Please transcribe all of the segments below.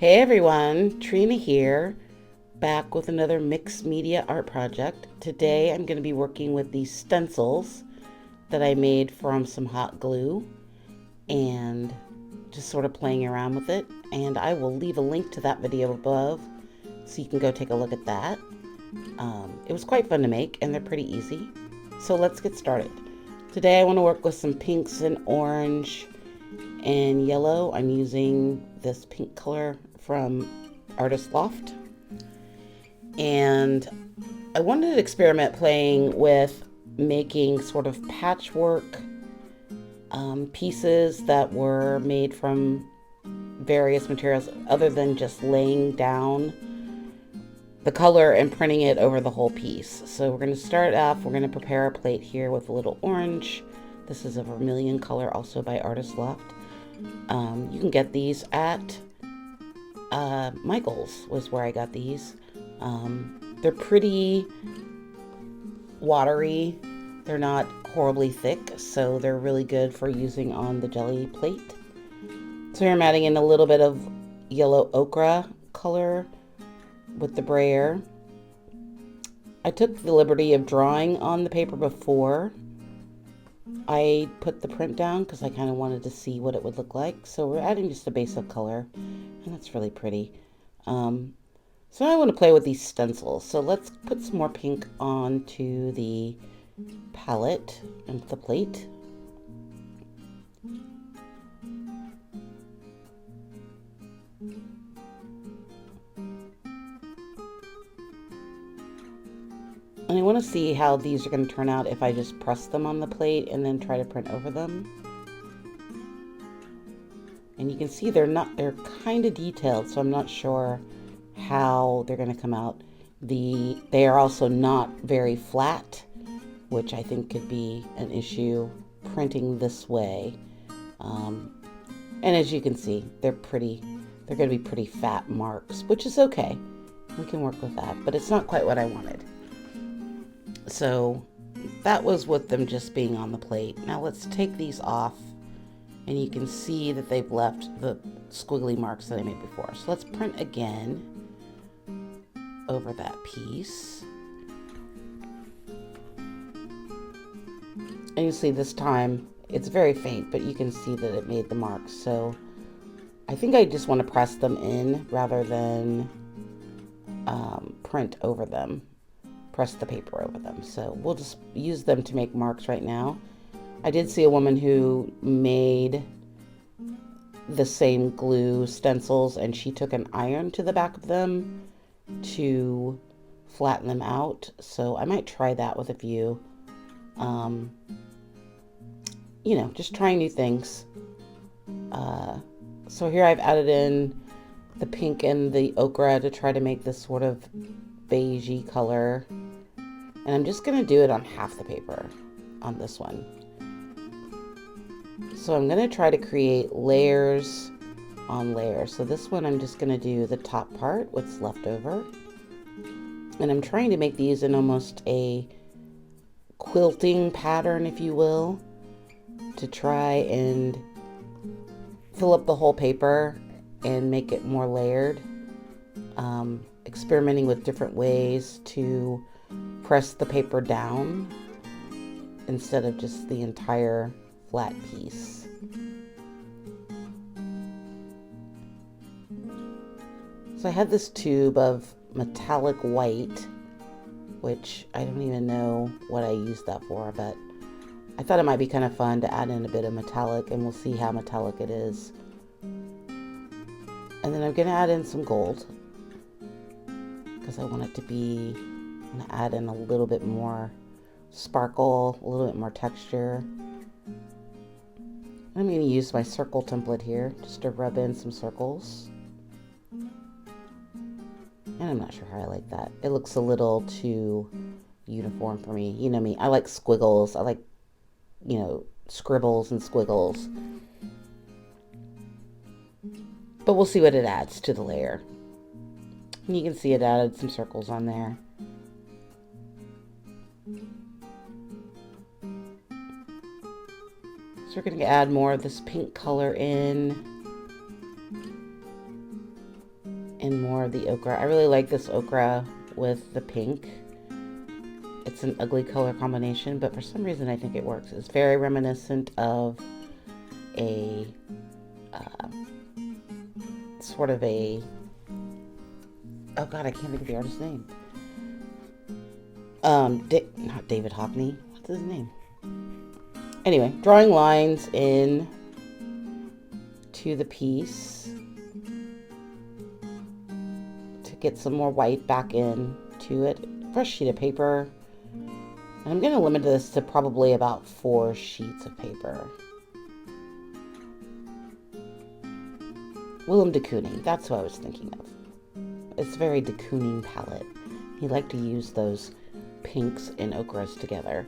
Hey everyone, Trina here, back with another mixed media art project. Today I'm going to be working with these stencils that I made from some hot glue and just sort of playing around with it. And I will leave a link to that video above so you can go take a look at that. It was quite fun to make and they're pretty easy. So let's get started. Today I want to work with some pinks and orange and yellow. I'm using this pink color from Artist Loft. And I wanted to experiment playing with making sort of patchwork pieces that were made from various materials other than just laying down the color and printing it over the whole piece. So we're going to start off, we're going to prepare a plate here with a little orange. This is a vermilion color, also by Artist Loft. You can get these at Michael's was where I got these. They're pretty watery. They're not horribly thick, so they're really good for using on the Gelli plate. So here I'm adding in a little bit of yellow ochre color with the brayer. I took the liberty of drawing on the paper before I put the print down because I kind of wanted to see what it would look like. So we're adding just a base of color, and that's really pretty. So I want to play with these stencils. So let's put some more pink onto the palette and the plate. And I want to see how these are going to turn out if I just press them on the plate and then try to print over them. And you can see they're kind of detailed, so I'm not sure how they're going to come out. They are also not very flat, which I think could be an issue printing this way. And as you can see, they're going to be pretty fat marks, which is okay. We can work with that, but it's not quite what I wanted. So that was with them just being on the plate. Now let's take these off, and you can see that they've left the squiggly marks that I made before. So let's print again over that piece. And you see this time it's very faint, but you can see that it made the marks. So I think I just want to press them in rather than print over them. Press the paper over them. So we'll just use them to make marks right now. I did see a woman who made the same glue stencils, and she took an iron to the back of them to flatten them out. So I might try that with a few. You know, just trying new things. So here I've added in the pink and the ochre to try to make this sort of beigey color. And I'm just going to do it on half the paper on this one. So I'm going to try to create layers on layers. So this one I'm just going to do the top part, what's left over. And I'm trying to make these in almost a quilting pattern, if you will, to try and fill up the whole paper and make it more layered. Experimenting with different ways to press the paper down instead of just the entire flat piece. So I had this tube of metallic white, which I don't even know what I used that for, but I thought it might be kind of fun to add in a bit of metallic, and we'll see how metallic it is. And then I'm going to add in some gold because I want it to be, I'm going to add in a little bit more sparkle, a little bit more texture. I'm going to use my circle template here just to rub in some circles. And I'm not sure how I like that. It looks a little too uniform for me. You know me, I like squiggles. I like, you know, scribbles and squiggles. But we'll see what it adds to the layer. And you can see it added some circles on there. So we're going to add more of this pink color in. in more of the ochre. I really like this ochre with the pink. It's an ugly color combination, but for some reason I think it works. It's very reminiscent of a sort of a, oh god, I can't think of the artist's name. Not David Hockney. What's his name? Anyway, drawing lines in to the piece to get some more white back in to it. Fresh sheet of paper. And I'm going to limit this to probably about 4 sheets of paper. Willem de Kooning, that's what I was thinking of. It's a very de Kooning palette. He liked to use those pinks and ochres together.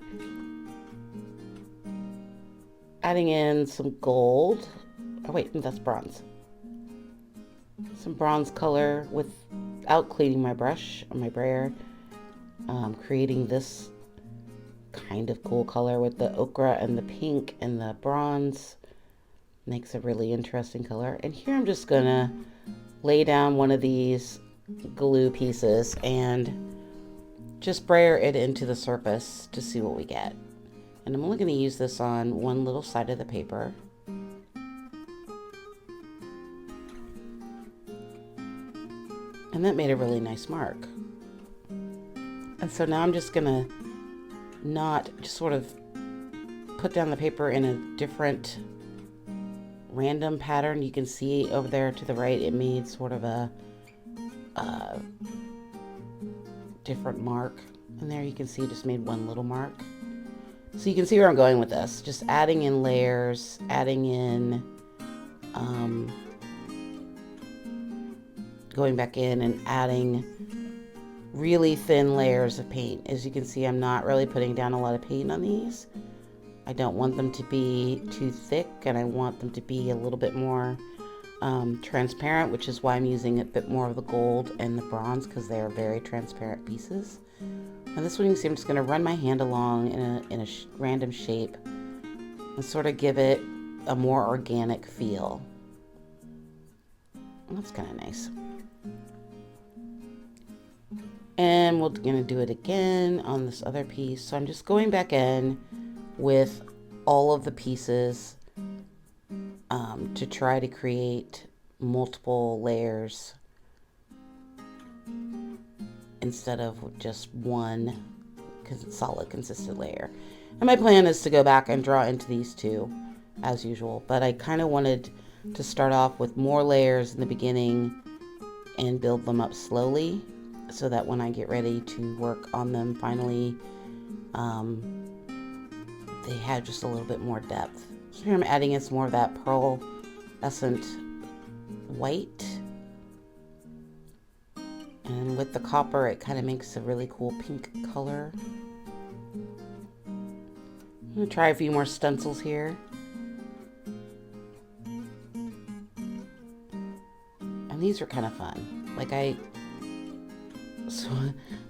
Adding in some gold. Oh wait, that's bronze. Some bronze color without cleaning my brush or my brayer. Creating this kind of cool color with the ochre and the pink and the bronze. Makes a really interesting color. And here I'm just gonna lay down one of these glue pieces and just brayer it into the surface to see what we get. And I'm only going to use this on one little side of the paper. And that made a really nice mark. And so now I'm just going to just sort of put down the paper in a different random pattern. You can see over there to the right, it made sort of a different mark. And there you can see it just made one little mark. So you can see where I'm going with this. Just adding in layers, adding in, going back in and adding really thin layers of paint. As you can see, I'm not really putting down a lot of paint on these. I don't want them to be too thick, and I want them to be a little bit more transparent, which is why I'm using a bit more of the gold and the bronze, because they are very transparent pieces. And this one, you can see I'm just going to run my hand along in a random shape and sort of give it a more organic feel. And that's kind of nice. And we're going to do it again on this other piece. So I'm just going back in with all of the pieces to try to create multiple layers instead of just one solid, consistent layer. And my plan is to go back and draw into these two as usual, but I kind of wanted to start off with more layers in the beginning and build them up slowly so that when I get ready to work on them finally, they have just a little bit more depth. So here I'm adding in some more of that pearlescent white. And with the copper, it kind of makes a really cool pink color. I'm going to try a few more stencils here. And these are kind of fun. Like I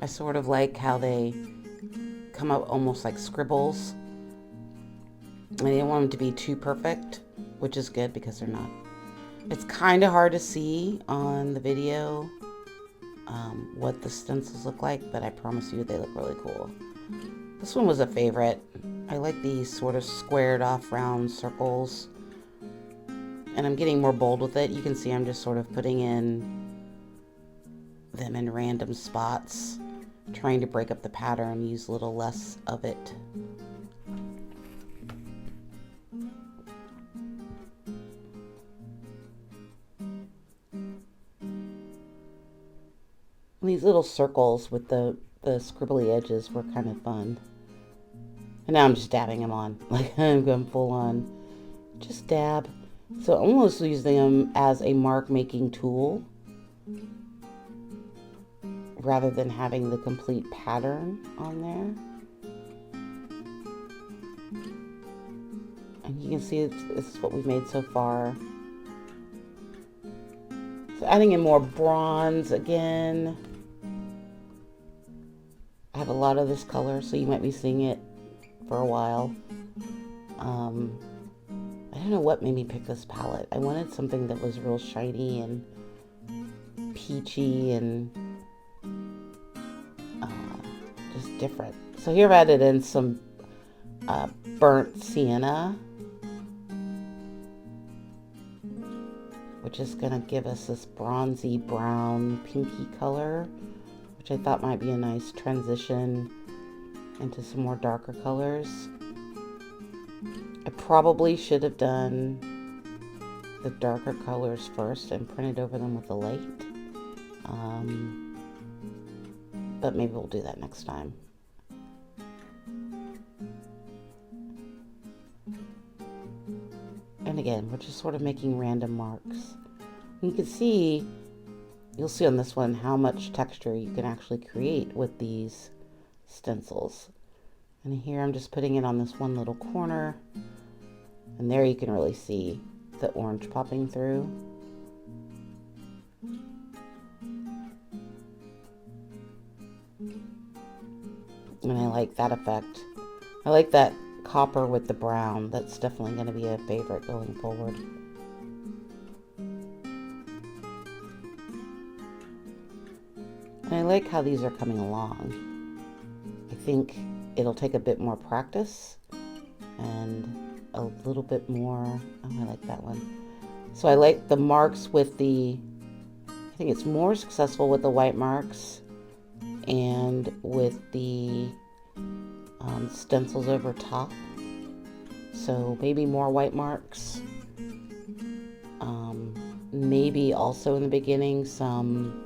sort of like how they come out almost like scribbles. I didn't want them to be too perfect, which is good because they're not. It's kind of hard to see on the video what the stencils look like, but I promise you they look really cool. This one was a favorite. I like these sort of squared off round circles, and I'm getting more bold with it. You can see I'm just sort of putting in them in random spots, trying to break up the pattern, use a little less of it. These little circles with the scribbly edges were kind of fun. And now I'm just dabbing them on. Like I'm going full on. Just dab. So I'm almost using them as a mark making tool rather than having the complete pattern on there. And you can see this is what we've made so far. So adding in more bronze again. I have a lot of this color, so you might be seeing it for a while. I don't know what made me pick this palette. I wanted something that was real shiny and peachy and just different. So here I've added in some burnt sienna, which is going to give us this bronzy brown pinky color, which I thought might be a nice transition into some more darker colors. I probably should have done the darker colors first and printed over them with the light, but maybe we'll do that next time. And again, we're just sort of making random marks. And you can see, you'll see on this one how much texture you can actually create with these stencils. And here I'm just putting it on this one little corner, and there you can really see the orange popping through. And I like that effect. I like that copper with the brown. That's definitely going to be a favorite going forward. And I like how these are coming along. I think it'll take a bit more practice and a little bit more. Oh, I like that one. So I like the marks with the, I think it's more successful with the white marks and with the stencils over top. So maybe more white marks. Maybe also in the beginning some,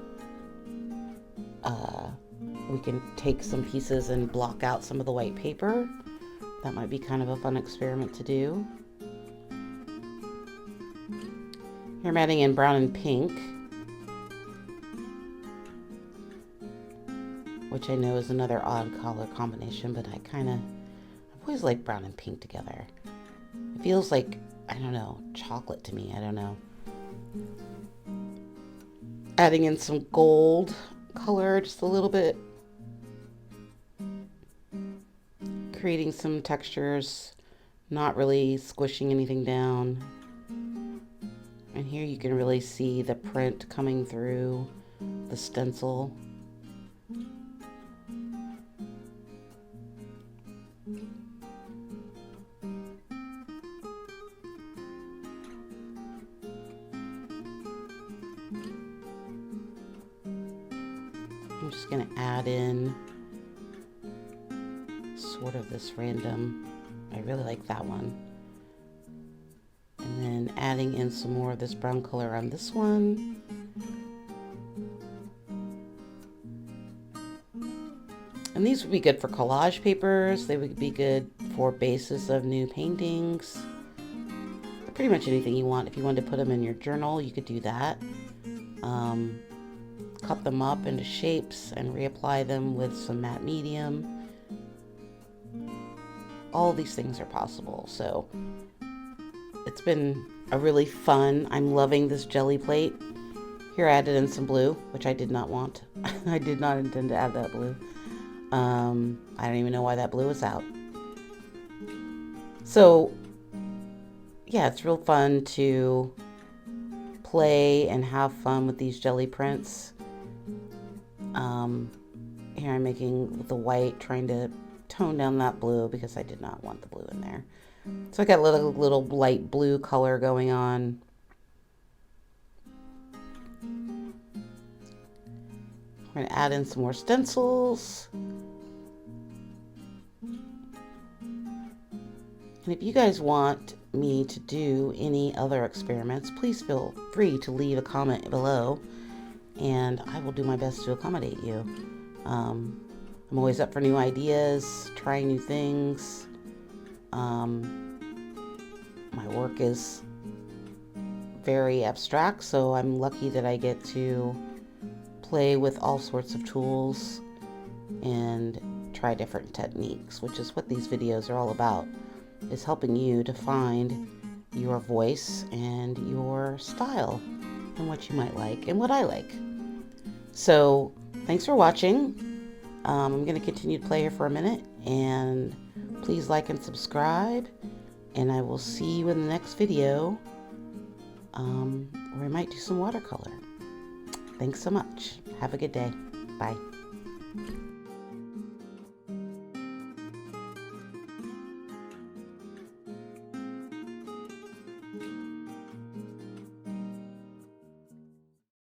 we can take some pieces and block out some of the white paper. That might be kind of a fun experiment to do. Here I'm adding in brown and pink, which I know is another odd color combination, but I've always liked brown and pink together. It feels like, I don't know, chocolate to me, I don't know. Adding in some gold color, just a little bit. Creating some textures, not really squishing anything down. And here you can really see the print coming through the stencil. I'm just going to add in sort of this random, I really like that one. And then adding in some more of this brown color on this one. And these would be good for collage papers. They would be good for bases of new paintings. Pretty much anything you want. If you wanted to put them in your journal, you could do that. Cut them up into shapes and reapply them with some matte medium. All these things are possible. So it's been a really fun, I'm loving this Gelli plate. Here I added in some blue, which I did not want. I did not intend to add that blue. I don't even know why that blue is out. So yeah, it's real fun to play and have fun with these Gelli prints. Here I'm making the white, trying to tone down that blue because I did not want the blue in there. So I got a little light blue color going on. We're going to add in some more stencils. And if you guys want me to do any other experiments, please feel free to leave a comment below and I will do my best to accommodate you. I'm always up for new ideas, trying new things. My work is very abstract, so I'm lucky that I get to play with all sorts of tools and try different techniques, which is what these videos are all about, is helping you to find your voice and your style and what you might like and what I like. So thanks for watching. I'm going to continue to play here for a minute, and please like and subscribe, and I will see you in the next video where I might do some watercolor. Thanks so much. Have a good day. Bye.